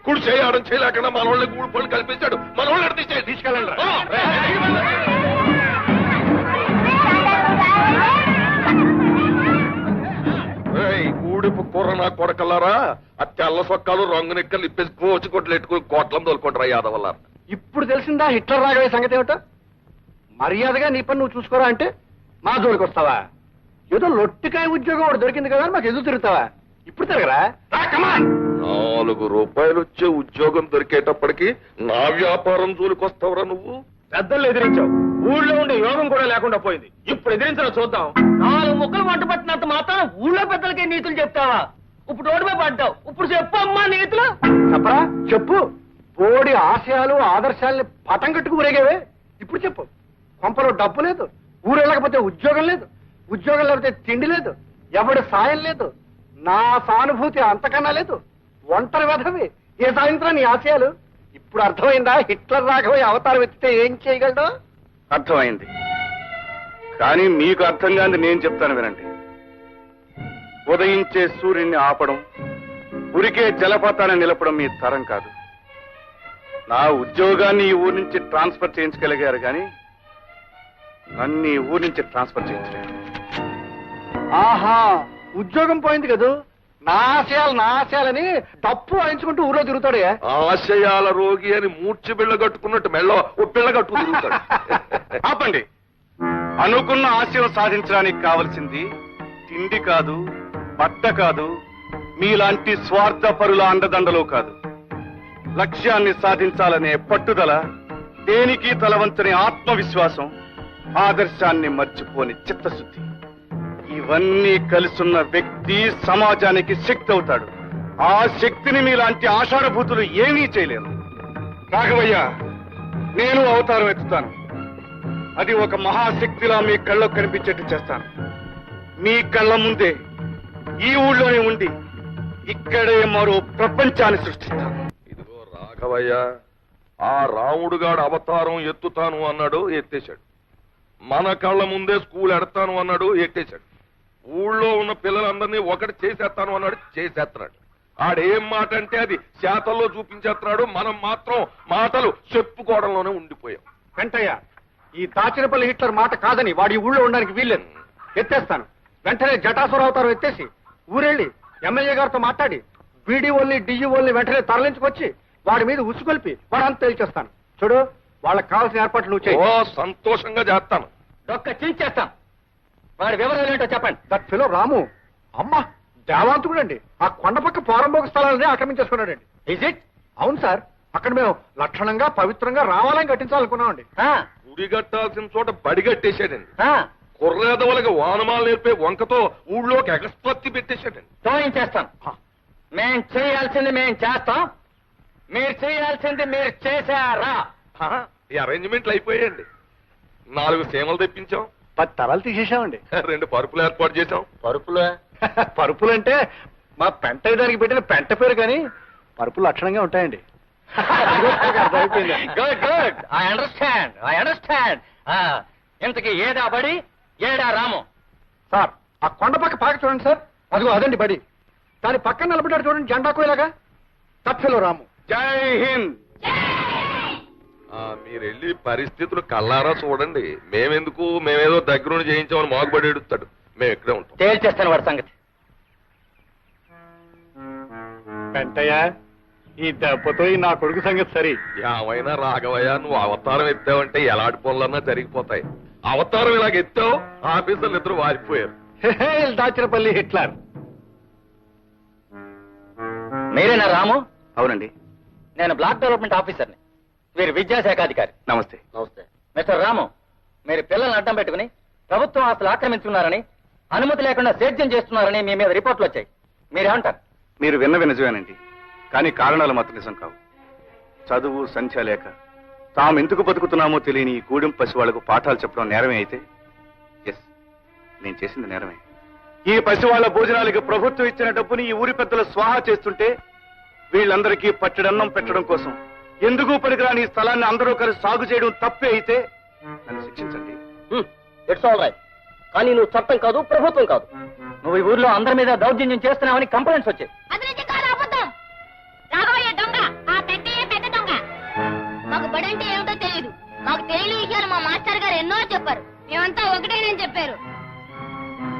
కుడి చేయడం చేయలేకుండా మన వాళ్ళని గూడు పళ్ళు కల్పించాడు. మన వాళ్ళని తీసుకెళ్ళండి. గూడిపు కూర నా కొడకల్లారా, ఆ తెల్ల సొక్కాలు రంగు నిక్కలు ఇప్పేసి కోచి కొట్లు ఎట్టుకుని కోట్లం తోలుకుంటారా యాదవల్ల. ఇప్పుడు తెలిసిందా హిట్లర్ రాగవే సంగతి ఏమిటో? మర్యాదగా నీ పని నువ్వు చూసుకోరా అంటే మా జోలికి వస్తావా? ఏదో లొట్టికాయ ఉద్యోగం ఒకటి దొరికింది కదా మాకు ఎదురు తిరుగుతావా? ఇప్పుడు తిరగరా కమాన్. 4 రూపాయలు వచ్చే ఉద్యోగం దొరికేటప్పటికి నా వ్యాపారం జోలికొస్తావురా నువ్వు? పెద్దలు ఎదిరించావు, ఊళ్ళో ఉండే యోగం కూడా లేకుండా పోయింది. ఇప్పుడు ఎదిరించడం చూద్దాం. 4 ముక్కలు వంట పట్టినంత మాత్రం ఊళ్ళో పెద్దలకే నీతులు చెప్తావా? ఇప్పుడు రోడ్డుపై పడ్డావు, ఇప్పుడు చెప్పు అమ్మా నీతులు. చెప్పరా చెప్పు. బోడి ఆశయాలు ఆదర్శాలని పటం కట్టుకు ఊరేగేవే. ఇప్పుడు చెప్పు. కొంపలో డబ్బు లేదు, ఊరు వెళ్ళకపోతే ఉద్యోగం లేదు, ఉద్యోగం లేకపోతే తిండి లేదు, ఎవడి సాయం లేదు, నా సానుభూతి అంతకన్నా లేదు, ఒంటరి వెధవి. ఏ సాయంత్రం నీ ఆశయాలు? ఇప్పుడు అర్థమైందా హిట్లర్ రాఘవయ్య అవతారం ఎత్తితే ఏం చేయగలడు? అర్థమైంది, కానీ మీకు అర్థం కాని నేను చెప్తాను వినండి. ఉదయించే సూర్యుడిని ఆపడం, ఉరికే జలపాతాన్ని నిలపడం మీ తరం కాదు. నా ఉద్యోగాన్ని ఈ ఊరి నుంచి ట్రాన్స్ఫర్ చేయించగలిగారు కానీ నన్ను ఈ ఊరి నుంచి ట్రాన్స్ఫర్ చేయించలేరు. ఆహా, ఉద్యోగం పోయింది కదూ, నా ఆశయాలని డప్పు వాయించుకుంటూ ఊళ్ళో తిరుగుతాడే. ఆశయాల రోగి అని మూర్చి బిళ్ళ కట్టుకున్నట్టు మెళ్ళ ఓ పిల్ల కట్టుకు తిరుగుతాడు. ఆపండి. అనుకున్న ఆశయం సాధించడానికి కావలసింది తిండి కాదు, బట్ట కాదు, మీలాంటి స్వార్థపరుల అండదండలు కాదు. లక్ష్యాన్ని సాధించాలనే పట్టుదల, దేనికి తలవంచని ఆత్మవిశ్వాసం, ఆదర్శాన్ని మర్చిపోని చిత్తశుద్ధి, ఇవన్నీ కలిసున్న వ్యక్తి సమాజానికి శక్తి అవుతాడు. ఆ శక్తిని మీలాంటి ఆషాఢభూతులు ఏమీ చేయలేరు. రాఘవయ్య, నేను అవతారం ఎత్తుతాను. అది ఒక మహాశక్తిలా మీ కళ్ళకు కనిపించేట్టు చేస్తాను. మీ కళ్ళ ముందే ఈ ఊళ్ళోనే ఉండి ఇక్కడే మరో ప్రపంచాన్ని సృష్టిస్తాను. ఇదిగో రాఘవయ్య, ఆ రాముడుగాడు అవతారం ఎత్తుతాను అన్నాడు, ఎత్తేశాడు. మన కళ్ళ ముందే స్కూల్ ఎడతాను అన్నాడు, ఎట్టేశాడు. ఊళ్ళో ఉన్న పిల్లలందరినీ ఒకటి చేసేస్తాను అన్నాడు, చేసేస్తున్నాడు. ఆడేం మాట అంటే అది శాతల్లో చూపించేస్తున్నాడు. మనం మాత్రం మాటలు చెప్పుకోవడంలోనే ఉండిపోయాం. వెంటయ్య, ఈ దాచినపల్లి హిట్లర్ మాట కాదని వాడి ఊళ్ళో ఉండడానికి వీల్లేదు. ఎత్తేస్తాను. వెంటనే జటాసుర అవతారం ఎత్తేసి ఊరెళ్ళి ఎమ్మెల్యే గారితో మాట్లాడి బీడీఓల్ని డిఈఓల్ని వెంటనే తరలించుకొచ్చి వాడి మీద ఉసుకొల్పి వాడంతా తేల్చేస్తాను. చూడు, వాళ్ళకి కావాల్సిన ఏర్పాట్లు నువ్వు చేయి. ఓ, సంతోషంగా చేస్తాను. డొక్క చించేస్తాం. వాడి వివరాలు ఏంటో చెప్పండి. దట్ ఫిలో రాము అమ్మ దేవాంతుడండి. ఆ కొండపక్క పోరంబోక స్థలాలని ఆక్రమించేసుకున్నాడండి. Is it? అవును సార్, అక్కడ మేము లక్షణంగా పవిత్రంగా రావాలని కట్టించాలనుకున్నామండి. గుడి కట్టాల్సిన చోట బడి కట్టేశాడండి. కుర్రేదవులకి వానమాలు నేర్పే వంకతో ఊళ్ళోకి ఎగస్పత్తి పెట్టేశాడండి. తోయించేస్తాం. మేం చేయాల్సింది మేం చేస్తాం, మీరు చేయాల్సింది మీరు చేశారా? ఈ అరేంజ్మెంట్లు అయిపోయాయండి. 4 సీమలు తెప్పించాం, 10 తరాలు తీసేసామండి. 2 పరుపులు ఏర్పాటు చేశాం. పరుపులు? పరుపులంటే మా పెంట దానికి పెట్టిన పెంట పేరు, కానీ పరుపులు లక్షణంగా ఉంటాయండి. Good good, I understand. ఇంతకీ ఏడా బడి, ఏడా రాము? సార్, ఆ కొండ పక్క పాక చూడండి సార్, అదిగో అదండి బడి. దాని పక్కన నిలబడ్డాడు చూడండి జెండా కోయలాగా, తప్పిలో రాము. జై హింద్. మీరు వెళ్ళి పరిస్థితులు కల్లారా చూడండి. మేమెందుకు, మేమేదో దగ్గరుండి చేయించామని మాగుబడి ఎడుతాడు. మేము ఇక్కడే ఉంటాం. తేల్చేస్తాను వాడి సంగతి. పెంటయ్య, ఈ దెబ్బతో ఈ నా కొడుకు సంగతి సరి. ఏమైనా రాఘవయ్య, నువ్వు అవతారం ఎత్తావంటే ఎలాంటి పనులన్నా జరిగిపోతాయి. అవతారం ఇలాగ ఎత్తావు, ఆఫీసర్లు ఇద్దరు వారిపోయారు. దాచినపల్లి హిట్లర్. మీరేనా రాము? అవునండి. నేను బ్లాక్ డెవలప్మెంట్ ఆఫీసర్ని, వీరు విద్యాశాఖాధికారి. నమస్తే. నమస్తే. మిస్టర్ రాము, మీరు పిల్లల్ని అడ్డం పెట్టుకుని ప్రభుత్వం ఆస్తులు ఆక్రమించుకున్నారని, అనుమతి లేకుండా సేద్యం చేస్తున్నారని మీ మీద రిపోర్ట్లు వచ్చాయి. మీరేమంటారు? మీరు విన్నవి నిజమేనండి, కానీ కారణాలు మాత్రం నిజం కావు. చదువు సంఖ్య లేక తాము ఎందుకు బతుకుతున్నామో తెలియని ఈ గూడెం పసి వాళ్లకు పాఠాలు చెప్పడం నేరమే అయితే, ఎస్, నేను చేసింది నేరమే. ఈ పసి వాళ్ల భోజనాలకి ప్రభుత్వం ఇచ్చిన డబ్బుని ఈ ఊరి పెద్దలు స్వాహా చేస్తుంటే వీళ్ళందరికీ పట్టెడన్నం పెట్టడం కోసం ఎందుకు పనికిరాని ఈ స్థలాన్ని అందరూ కలిసి సాగు చేయడం తప్పే అయితే నన్ను శిక్షించండి. ఇట్స్ ఆల్ రైట్, కానీ నువ్వు చట్టం కాదు, ప్రభుత్వం కాదు. నువ్వు ఈ ఊర్లో అందరి మీద దౌర్జన్యం చేస్తున్నావని కంప్లైంట్స్ వచ్చాయి. రాఘవయ్య దొంగ, ఆ పెద్దయ్య పెద్ద దొంగ. మాకు బడి అంటే ఏమిటో తెలియదు. మాకు తెలియని విషయాలు మా మాస్టర్ గారు ఎన్నో చెప్పారు. మేమంతా ఒకటేనని చెప్పారు.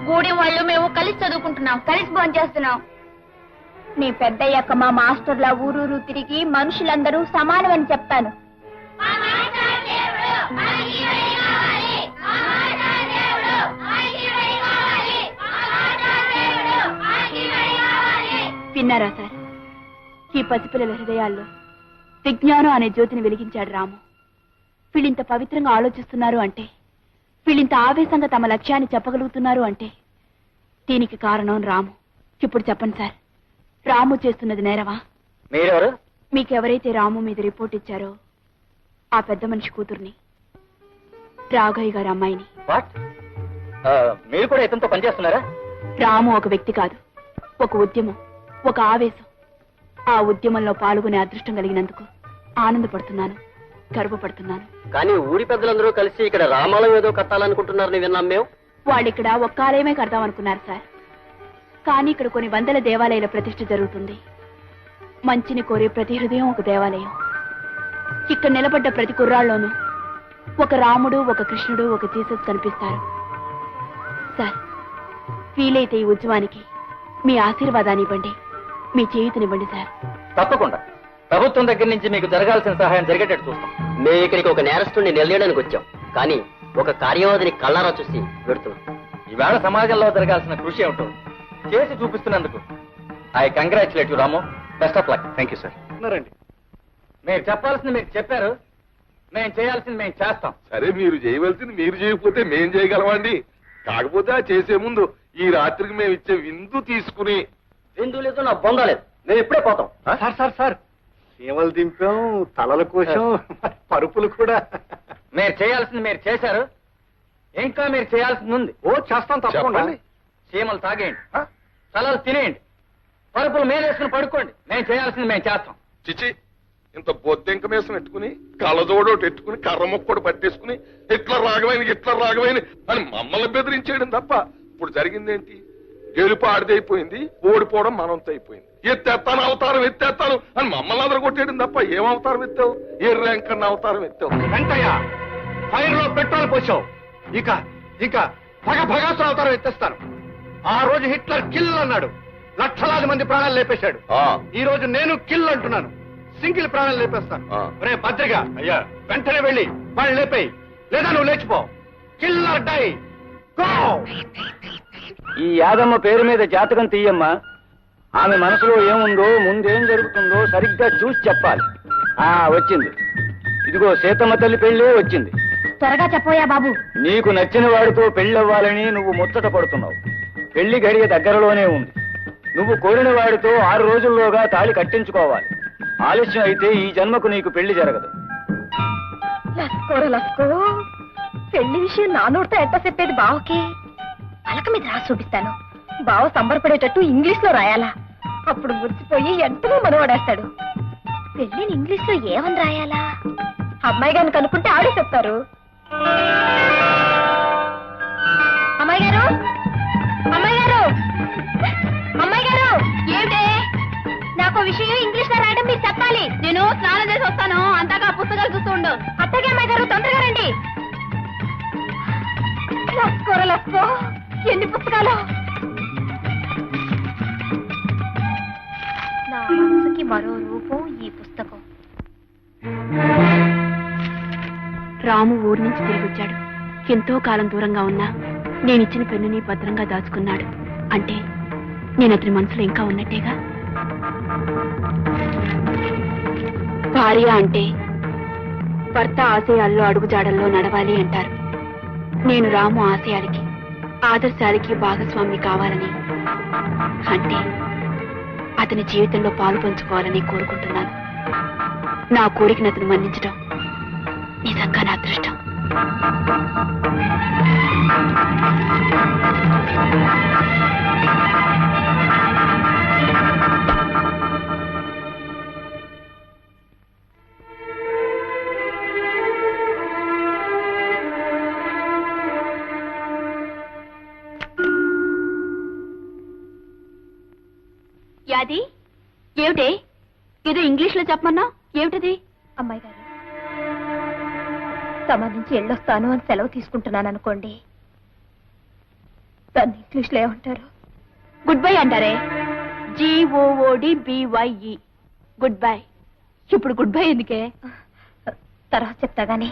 గూడి వాళ్ళు మేము కలిసి చదువుకుంటున్నాం, కలిసి భోంచేస్తున్నాం. నీ పెద్దయ్యాక మా మాస్టర్ల ఊరూరు తిరిగి మనుషులందరూ సమానమని చెప్తాను. విన్నారా సార్? ఈ పసిపిల్లల హృదయాల్లో విజ్ఞానం అనే జ్యోతిని వెలిగించాడు రాము. వీళ్ళింత పవిత్రంగా ఆలోచిస్తున్నారు అంటే, వీళ్ళింత ఆవేశంగా తమ లక్ష్యాన్ని చెప్పగలుగుతున్నారు అంటే దీనికి కారణం రాము. ఇప్పుడు చెప్పండి సార్, రాము చేస్తున్నది నేరమా? మీరెవరు? మీకెవరైతే రాము మీద రిపోర్ట్ ఇచ్చారో ఆ పెద్ద మనిషి కూతుర్ని, రాఘయ్య గారి అమ్మాయిని. వాట్? మీరు కూడా ఇతనితో పనిచేస్తున్నారా? రాము ఒక వ్యక్తి కాదు, ఒక ఉద్యమం, ఒక ఆవేశం. ఆ ఉద్యమంలో పాల్గొనే అదృష్టం కలిగినందుకు ఆనందపడుతున్నాను, గర్వపడుతున్నాను. కానీ ఊరి పెద్దలందరూ కలిసి ఇక్కడ రామాలయం ఏదో కట్టాలనుకుంటున్నారని విన్నాం మేము. వాళ్ళిక్కడ ఒక్క ఆలయమే కడదామనుకున్నారు సార్. కానీ ఇక్కడ కొన్ని వందల దేవాలయాల ప్రతిష్ఠ జరుగుతుంది. మంచిని కోరే ప్రతి హృదయం ఒక దేవాలయం. ఇక్కడ నిలబడ్డ ప్రతి కుర్రాళ్ళలోనూ ఒక రాముడు, ఒక కృష్ణుడు, ఒక జీసస్ కనిపిస్తారు. సార్, వీలైతే ఈ ఉద్యమానికి మీ ఆశీర్వాదాన్ని ఇవ్వండి, మీ చేయూతనివ్వండి సార్. తప్పకుండా ప్రభుత్వం దగ్గర నుంచి మీకు జరగాల్సిన సహాయం జరిగేటట్టు చూస్తాం. మేము ఇక్కడికి ఒక నేరస్తుడిని నిలయడానికి వచ్చాం, కానీ ఒక కార్యవాదిని కళ్ళారా చూసి పెడుతున్నాం. ఈవేళ సమాజంలో జరగాల్సిన కృషి ఏమిటో చేసి చూపిస్తున్నందుకు I congratulate you Ramu. Best of luck. Thank you sir. మీరు చెప్పాల్సింది మీరు చెప్పారు, మేము చేయాల్సింది మేము చేస్తాం. సరే, మీరు చేయవలసింది మీరు చేయకపోతే మేం చేయగలమండి. కాకపోతే ఆ చేసే ముందు ఈ రాత్రికి మేము ఇచ్చే విందు తీసుకుని. విందు లేదు, నా బొంద లేదు, మేము ఇప్పుడే పోతాం. సార్ సీమలు దింపాం, తలల కోసం పరుపులు కూడా. మీరు చేయాల్సింది మీరు చేశారు, ఇంకా మీరు చేయాల్సింది ఉంది. ఓ చేస్తాం తప్పకుండా. చీమలు తాగేయండి, తలలు తినేయండి, పరుపులు మేలేసుకుని పడుకోండి. మేము చేయాల్సింది మేము చేస్తాం. చిచి, ఇంత బొద్దెంక మేసం పెట్టుకుని, కళ్ళజోడోటి ఎట్టుకుని, కర్ర మొక్కడు పట్టేసుకుని ఇట్లా రాగమైన అని మమ్మల్ని బెదిరించేయడం తప్ప ఇప్పుడు జరిగిందేంటి? గెలుపు ఆడిదైపోయింది, ఓడిపోవడం మనంతో అయిపోయింది. ఎత్తేస్తాను అవతారం ఎత్తేస్తాను అని మమ్మల్ని అందరూ కొట్టేయడం తప్ప ఏం అవతారం ఎత్తావు? ఏ ర్యాంక్ అన్న అవతారం ఎత్తావు? వెంకయ్య, ఫైర్ లో పెట్రోల్ పోసావు. ఇక భగభగాసులు అవతారం ఎత్తేస్తాను. ఆ రోజు హిట్లర్ కిల్ అన్నాడు, లక్షలాది మంది ప్రాణాలు లేపేశాడు. ఈ రోజు నేను కిల్ అంటున్నాను, సింగిల్ ప్రాణాలు లేపేస్తాను. రే భద్రిగా, అయ్యా వెంటనే వెళ్ళి వాళ్ళు లేపేయి, లేదా నువ్వు లేచిపో. Killer die, go. ఈ యాదమ్మ పేరు మీద జాతకం తీయమ్మా. ఆమె మనసులో ఏముందో, ముందేం జరుగుతుందో సరిగ్గా చూసి చెప్పాలి. వచ్చింది, ఇదిగో సీతమ్మ తల్లి పెళ్ళే వచ్చింది. త్వరగా చెప్పోయా బాబు. నీకు నచ్చిన వాడితో పెళ్ళవ్వాలని నువ్వు ముచ్చట పడుతున్నావు. పెళ్లి గడియ దగ్గరలోనే ఉంది. నువ్వు కోరిన వాడితో 6 రోజుల్లోగా తాళి కట్టించుకోవాలి. ఆలస్యం అయితే ఈ జన్మకు నీకు పెళ్లి జరగదు. లస్కో పెళ్లి విషయం నా నోటితో ఎట్ట చెప్పేది బావకి? పలక మీద రాసి చూపిస్తాను. బావ సంబరపడేటట్టు ఇంగ్లీష్ లో రాయాలా? అప్పుడు మురిసిపోయి ఎంతలో మనవాడేస్తాడు. పెళ్లిని ఇంగ్లీష్ లో ఏమని రాయాలా? అమ్మాయి గారిని కనుక్కుంటే ఆడే చెప్తారు. అమ్మాయి గారు, అమ్మాయి గారు, అమ్మాయి గారు, ఏమిటే? నాకు విషయం ఇంగ్లీష్ లో రాయడం మీరు చెప్పాలి. నేను స్నానం చేసి వస్తాను, అంతగా పుస్తకాలు చూస్తూ ఉండు. అత్తగా అమ్మాయి గారు తొందరగా రండి. లస్కో ఎన్ని పుస్తకాలు! నా మనసుకి మరో రూపం ఈ పుస్తకం. రాము ఊరి నుంచి తిరిగి వచ్చాడు. ఎంతో కాలం దూరంగా ఉన్నా నేనిచ్చిన పెన్నుని భద్రంగా దాచుకున్నాడు. అంటే నేను అతని మనసులో ఇంకా ఉన్నట్టేగా. భార్య అంటే భర్త ఆశయాల్లో అడుగుజాడల్లో నడవాలి అంటారు. నేను రాము ఆశయాలకి, ఆదర్శాలకి భాగస్వామి కావాలని, అంటే అతని జీవితంలో పాలు పంచుకోవాలని కోరుకుంటున్నాను. నా కోరికను అతను మన్నించడం నిజంగా నా అదృష్టం. యాది, ఏమిటే ఏదో ఇంగ్లీష్ లో చెప్పమన్నా? ఏమిటది? అమ్మాయి గారు, సమాధించి వెళ్ళొస్తాను అని సెలవు తీసుకుంటున్నాను అనుకోండి, దాన్ని ఇంగ్లీష్ లో ఏమంటారు? గుడ్ బై అంటారే. GOODBYE, good bye. ఇప్పుడు గుడ్ బై ఎందుకే? తర్వాత చెప్తా గానీ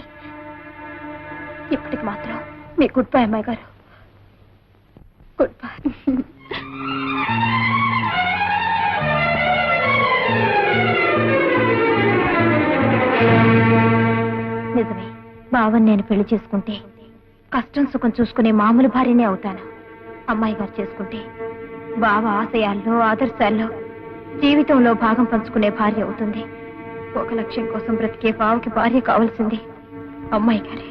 ఇప్పటికి మాత్రం మీ గుడ్ బై అమ్మాయి గారు. Good bye. నిజమే. బావని నేను పెళ్లి చేసుకుంటే కష్టం సుఖం చూసుకునే మామూలు భార్యనే అవుతాను. అమ్మాయి గారు చేసుకుంటే బావ ఆశయాల్లో ఆదర్శాల్లో జీవితంలో భాగం పంచుకునే భార్య అవుతుంది. ఒక లక్ష్యం కోసం బ్రతికే బావకి భార్య కావాల్సింది అమ్మాయి గారే.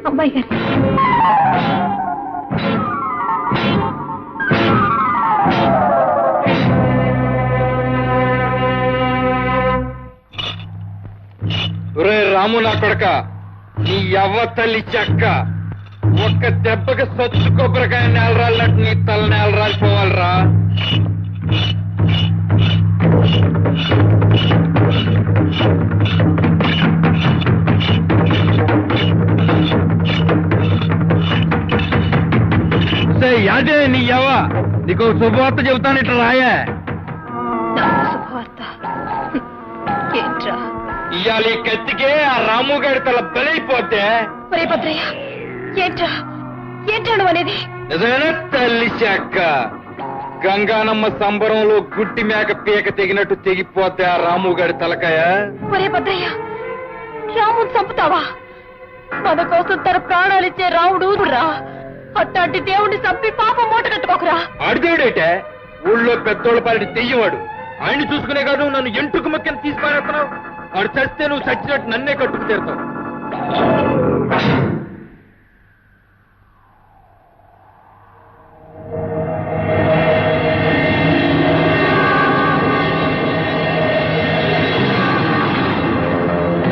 అమ్మాయి గారే. రాము నా కొడక, నీ అవ్వ తల్లి చెక్క, ఒక్క దెబ్బకి సొచ్చు కొబ్బరికాయ నేలరాలినట్టు నీ తల నేలరాలిపోవాలరా. యాదే నీ అవ్వ, నీకు శుభవార్త చెబుతాను, ఇట్లా రాయా. శుభవార్త ఏంట్రా? ఇవాళ ఈ కత్తికే ఆ రాము గారి తల బలైపోతే భద్రయ్య, ఏంట్రా ఏంటాడు అనేది? నిజమేనా తల్లి చెక్క? గంగానమ్మ సంబరంలో గుడ్డి మేక పీక తెగినట్టు తెగిపోతే ఆ రాము గారి తలకాయ. ఒరే భద్రయ్య, రాముడు చంపుతావా? మన కోసం తన ప్రాణాలిచ్చే రాముడు రా. అట్లాంటి దేవుడిని చంపి పాపం మూట కట్టుకోకురా. ఆడిదేవుడేటే ఊళ్ళో పెద్దోళ్ళ పాలిటి తెయ్యవాడు. ఆయన్ని చూసుకునే కాదు నన్ను ఎంటుకు మక్కని తీసుకునేస్తున్నావు. వాడు చస్తే నువ్వు చచ్చినట్టు నన్నే కట్టుకు తీరుతావు.